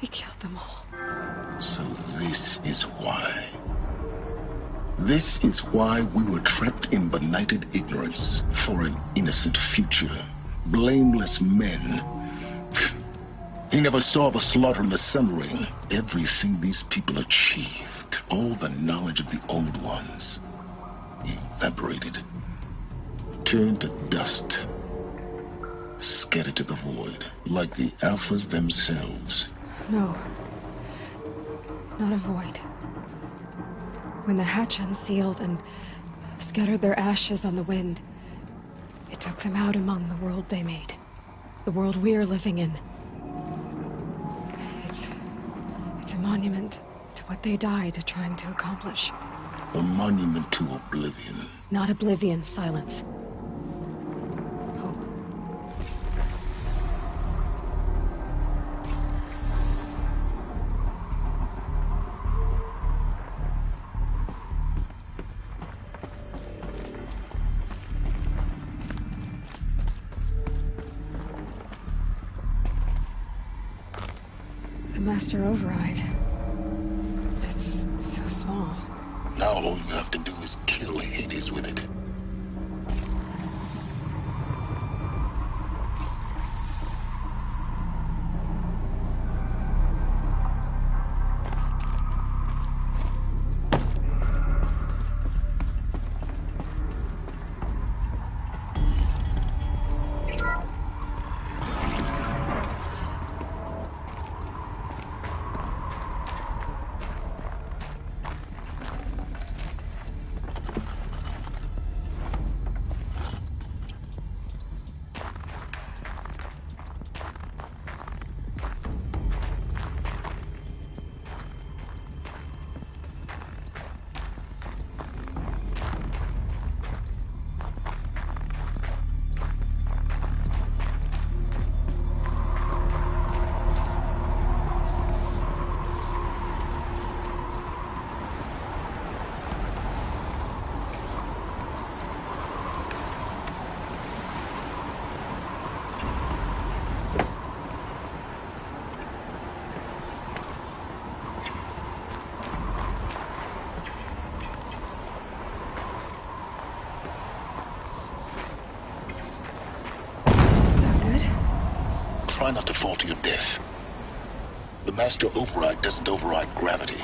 He killed them all. So this is why. This is why we were trapped in benighted ignorance for an innocent future. Blameless men. He never saw the slaughter in the Sun Ring. Everything these people achieved, all the knowledge of the old ones, evaporated, turned to dust, scattered to the void, like the Alphas themselves. No. Not a void. When the hatch unsealed and scattered their ashes on the wind, it took them out among the world they made. The world we're living in. It's a monument to what they died trying to accomplish. A monument to oblivion. Not oblivion, silence. Hope. The Master Override. It's so small. Now all you have to do is kill Hades with it. Try not to fall to your death. The Master Override doesn't override gravity.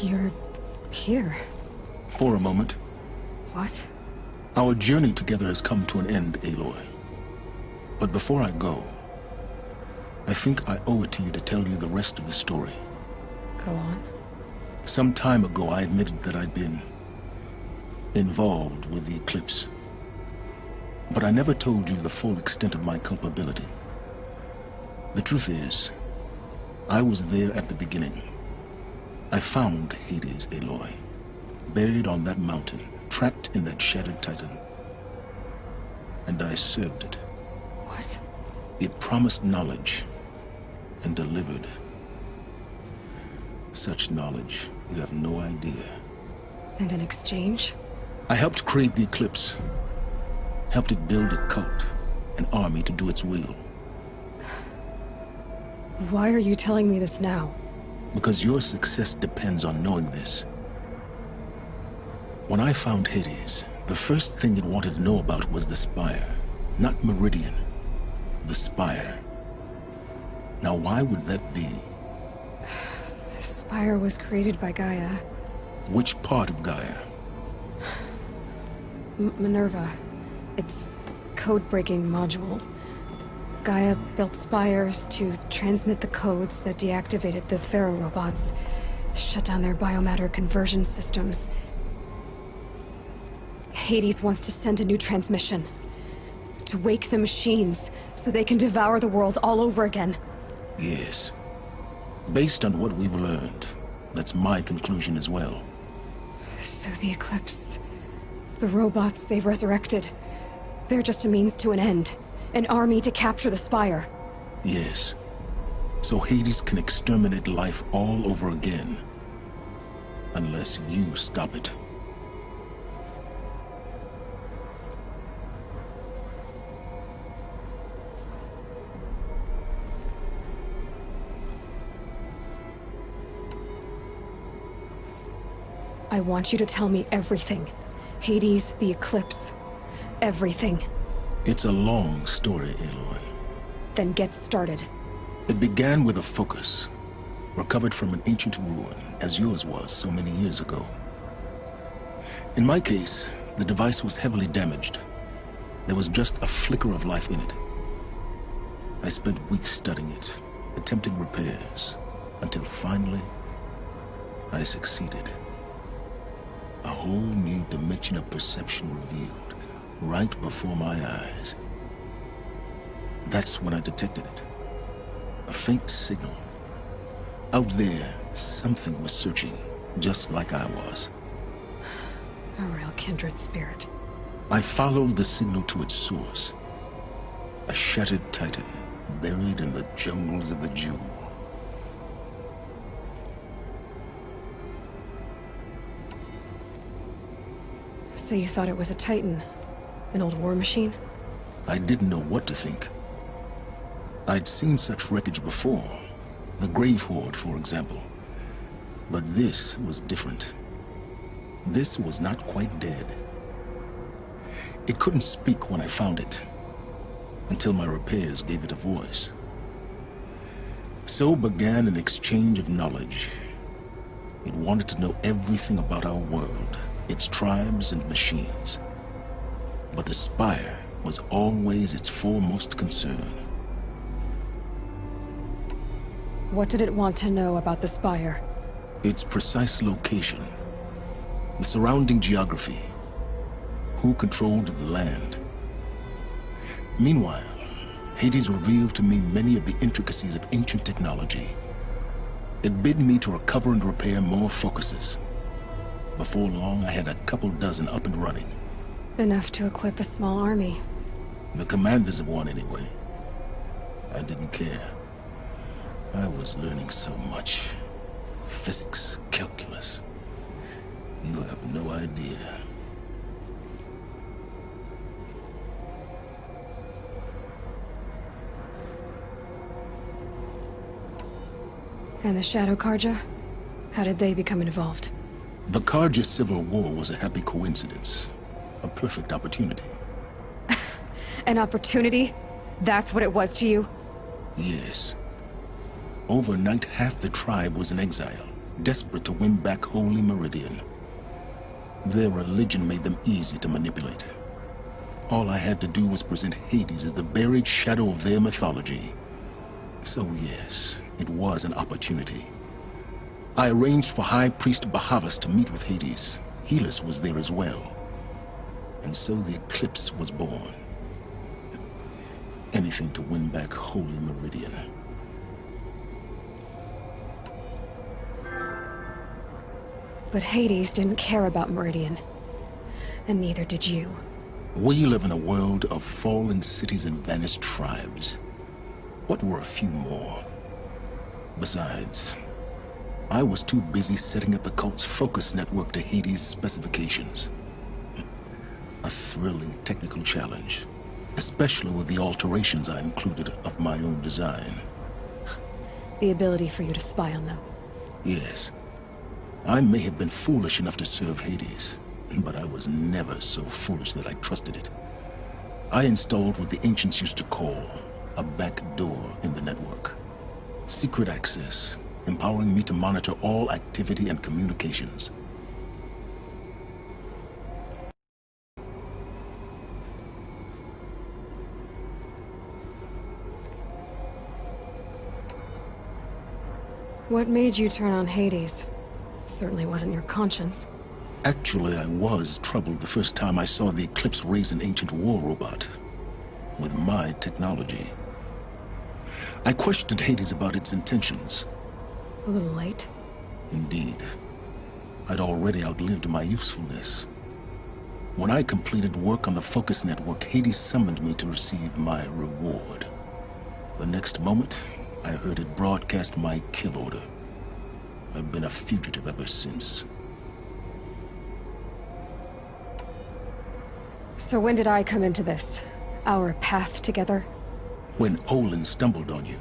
You're here. For a moment. What? Our journey together has come to an end, Aloy. But before I go, I think I owe it to you to tell you the rest of the story. Go on. Some time ago, I admitted that I'd been involved with the eclipse. But I never told you the full extent of my culpability. The truth is, I was there at the beginning. I found Hades, Aloy, buried on that mountain, trapped in that shattered titan. And I served it. What? It promised knowledge and delivered. Such knowledge, you have no idea. And in exchange? I helped create the eclipse. Helped it build a cult, an army to do its will. Why are you telling me this now? Because your success depends on knowing this. When I found Hades, the first thing it wanted to know about was the Spire. Not Meridian. The Spire. Now why would that be? The Spire was created by Gaia. Which part of Gaia? Minerva. Its code-breaking module. Gaia built spires to transmit the codes that deactivated the Pharaoh robots, shut down their biomatter conversion systems. Hades wants to send a new transmission. To wake the machines, so they can devour the world all over again. Yes. Based on what we've learned, that's my conclusion as well. So the Eclipse... the robots they've resurrected... they're just a means to an end. An army to capture the Spire. Yes. So Hades can exterminate life all over again. Unless you stop it. I want you to tell me everything. Hades, the Eclipse. Everything. It's a long story, Aloy. Then get started. It began with a focus, recovered from an ancient ruin, as yours was so many years ago. In my case, the device was heavily damaged. There was just a flicker of life in it. I spent weeks studying it, attempting repairs, until finally, I succeeded. A whole new dimension of perception revealed, right before my eyes. That's when I detected it. A faint signal. Out there, something was searching, just like I was. A real kindred spirit. I followed the signal to its source. A shattered titan, buried in the jungles of the Jewel. So you thought it was a Titan? An old war machine? I didn't know what to think. I'd seen such wreckage before. The Grave Horde, for example. But this was different. This was not quite dead. It couldn't speak when I found it, until my repairs gave it a voice. So began an exchange of knowledge. It wanted to know everything about our world, its tribes and machines. But the Spire was always its foremost concern. What did it want to know about the Spire? Its precise location, the surrounding geography, who controlled the land. Meanwhile, Hades revealed to me many of the intricacies of ancient technology. It bid me to recover and repair more focuses. Before long, I had a couple dozen up and running. Enough to equip a small army. The commanders of one, anyway. I didn't care. I was learning so much. Physics, calculus. You have no idea. And the Shadow Karja? How did they become involved? The Karja Civil War was a happy coincidence. A perfect opportunity. An opportunity? That's what it was to you? Yes. Overnight, half the tribe was in exile. desperate to win back Holy Meridian. Their religion made them easy to manipulate. All I had to do was present Hades as the buried shadow of their mythology. So yes, it was an opportunity. I arranged for High Priest Bahavas to meet with Hades. Helis was there as well. And so the eclipse was born. Anything to win back Holy Meridian. But Hades didn't care about Meridian. And neither did you. We live in a world of fallen cities and vanished tribes. What were a few more? Besides, I was too busy setting up the cult's focus network to Hades' specifications. A thrilling technical challenge, especially with the alterations I included of my own design. The ability for you to spy on them. Yes. I may have been foolish enough to serve Hades, but I was never so foolish that I trusted it. I installed what the ancients used to call a back door in the network. Secret access, empowering me to monitor all activity and communications. What made you turn on Hades? It certainly wasn't your conscience. Actually, I was troubled the first time I saw the Eclipse raise an ancient war robot. With my technology. I questioned Hades about its intentions. A little late. Indeed. I'd already outlived my usefulness. When I completed work on the Focus Network, Hades summoned me to receive my reward. The next moment, I heard it broadcast my kill order. I've been a fugitive ever since. So when did I come into this? Our path together? When Olin stumbled on you.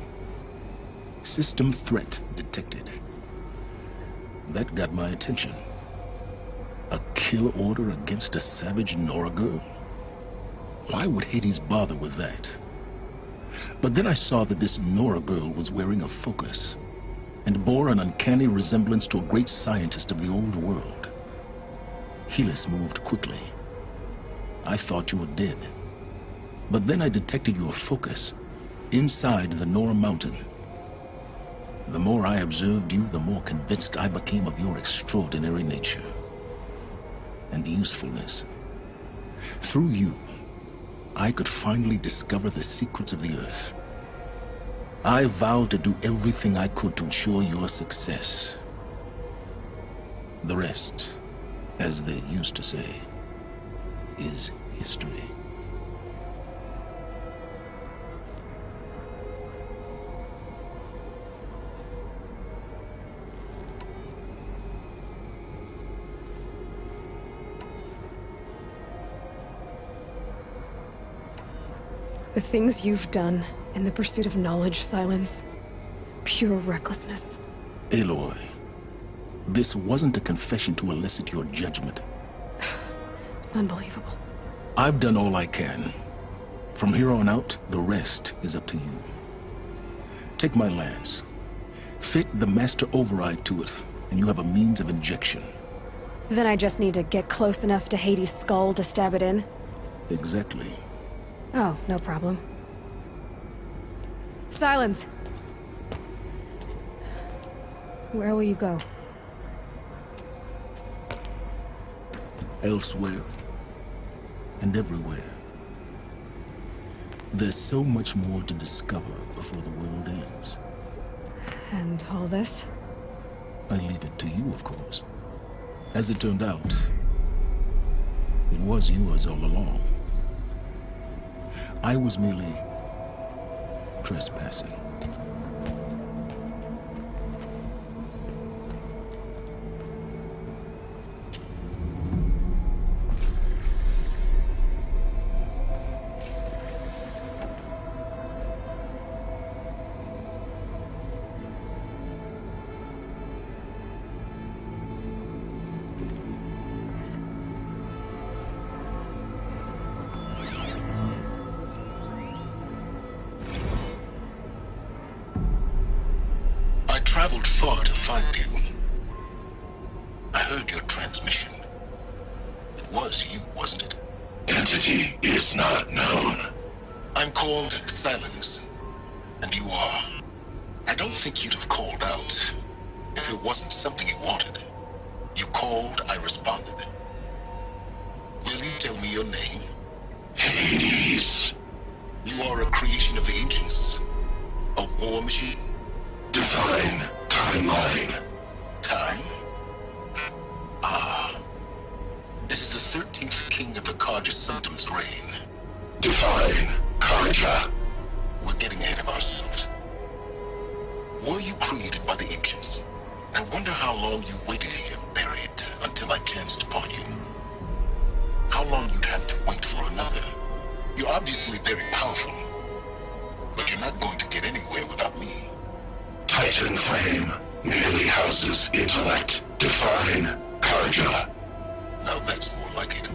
System threat detected. That got my attention. A kill order against a savage Nora girl? Why would Hades bother with that? But then I saw that this Nora girl was wearing a focus, and bore an uncanny resemblance to a great scientist of the old world. Helis moved quickly. I thought you were dead. But then I detected your focus inside the Nora mountain. The more I observed you, the more convinced I became of your extraordinary nature and usefulness. Through you, I could finally discover the secrets of the Earth. I vowed to do everything I could to ensure your success. The rest, as they used to say, is history. The things you've done in the pursuit of knowledge, Silence. Pure recklessness. Aloy, this wasn't a confession to elicit your judgment. Unbelievable. I've done all I can. From here on out, the rest is up to you. Take my lance. Fit the master override to it, and you have a means of injection. Then I just need to get close enough to Hades' skull to stab it in? Exactly. Oh, no problem. Silence! Where will you go? Elsewhere. And everywhere. There's so much more to discover before the world ends. And all this? I leave it to you, of course. As it turned out, it was yours all along. I was merely trespassing. I traveled far to find you. transmission. It was you, wasn't it? Entity is not known. I'm called Silence, and you are. I don't think you'd have called out if it wasn't something you wanted. You called, I responded. Will you tell me your name? Hades. You are a creation of the ancients. A war machine? Define timeline. Time? Ah. It is the 13th king of the Karja Sultan's reign. Define Karja. We're getting ahead of ourselves. Were you created by the ancients? I wonder how long you waited here, buried, until I chanced upon you. How long you'd have to wait for another. You're obviously very powerful, but you're not going to get anywhere without me. Titan Flame merely houses intellect. Define Karja. Now that's more like it.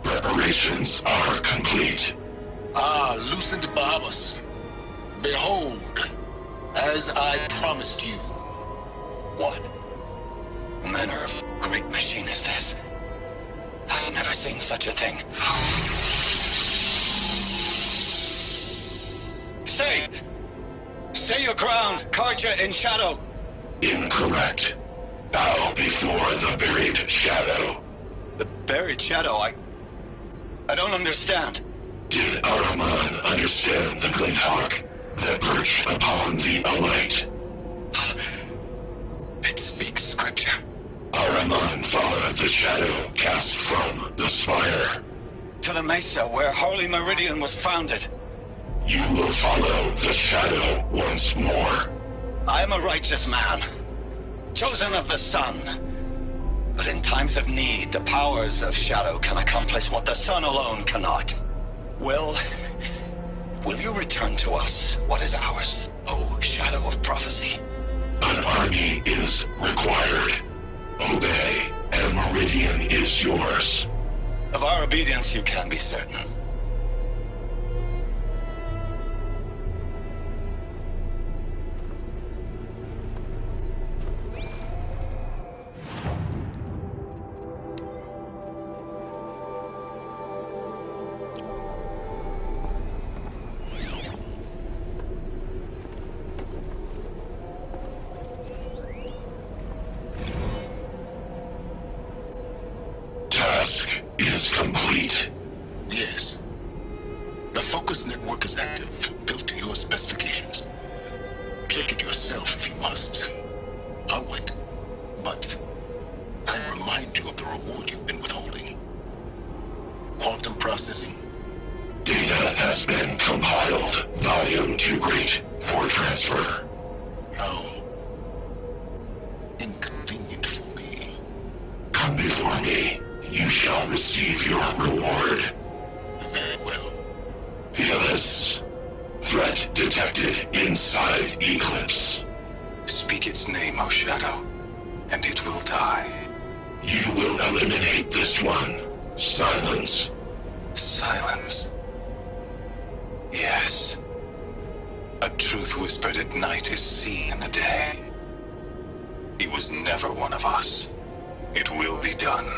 Preparations are complete. Ah, lucid Bahamas. Behold, as I promised you. What manner of great machine is this? I've never seen such a thing. Stay! Stay your ground, Karja in shadow! Incorrect. Bow before the buried shadow. The buried shadow, I don't understand. Did Araman understand the glint hawk that perched upon the alight? It speaks scripture. Araman followed the shadow cast from the spire. To the mesa where Holy Meridian was founded. You will follow the shadow once more. I am a righteous man, chosen of the sun. But in times of need, the powers of shadow can accomplish what the sun alone cannot. Will you return to us what is ours, O shadow of prophecy? An army is required. Obey, and Meridian is yours. Of our obedience you can be certain. Task is complete. Yes. The focus network is active, built to your specifications. Check it yourself if you must. I'll wait. But I'll remind you of the reward you've been withholding. Quantum processing. Data has been compiled. Volume too great for transfer. How inconvenient for me. Come before me. You shall receive your reward. Very well. Helis. Threat detected inside Eclipse. Speak its name, O Shadow, and it will die. You will eliminate this one. Silence. Silence. Yes. A truth whispered at night is seen in the day. He was never one of us. It will be done.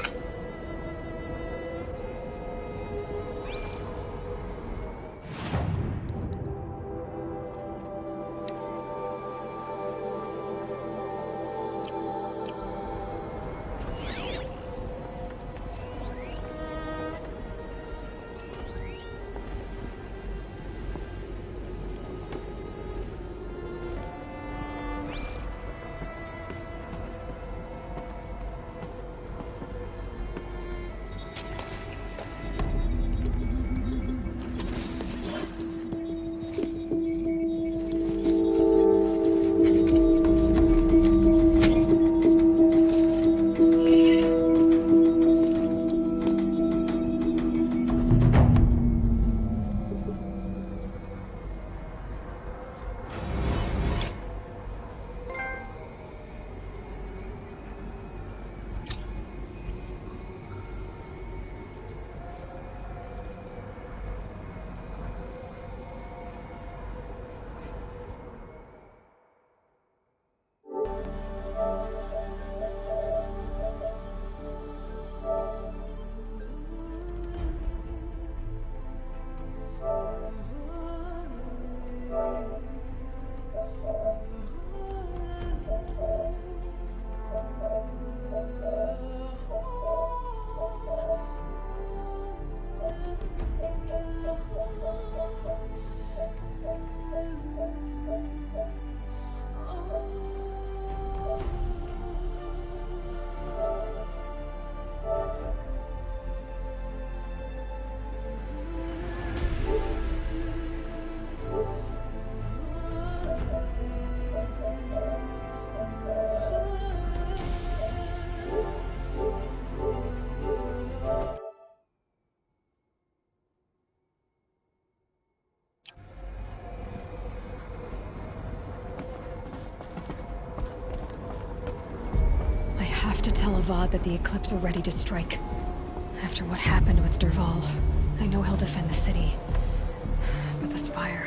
tell Avad that the Eclipse are ready to strike. After what happened with Derval, I know he'll defend the city. But the Spire...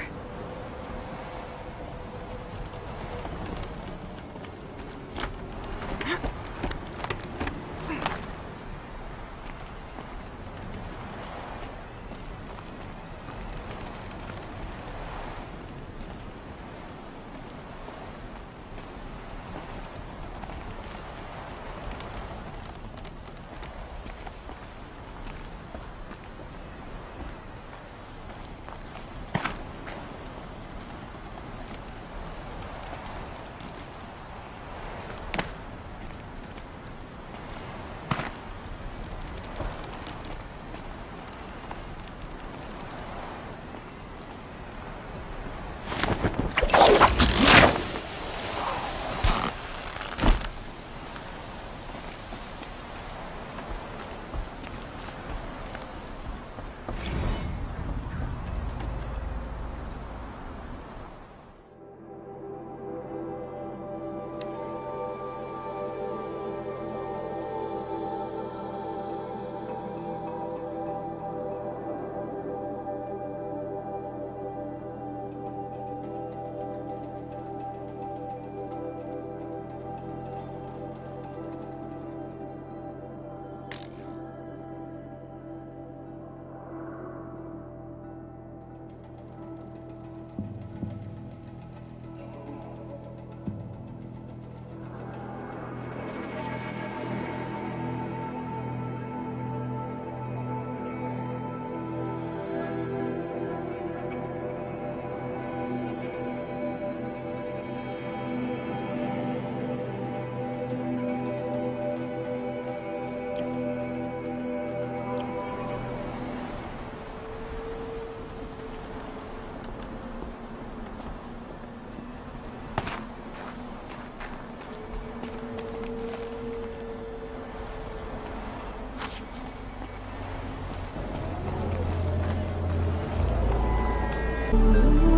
Ooh.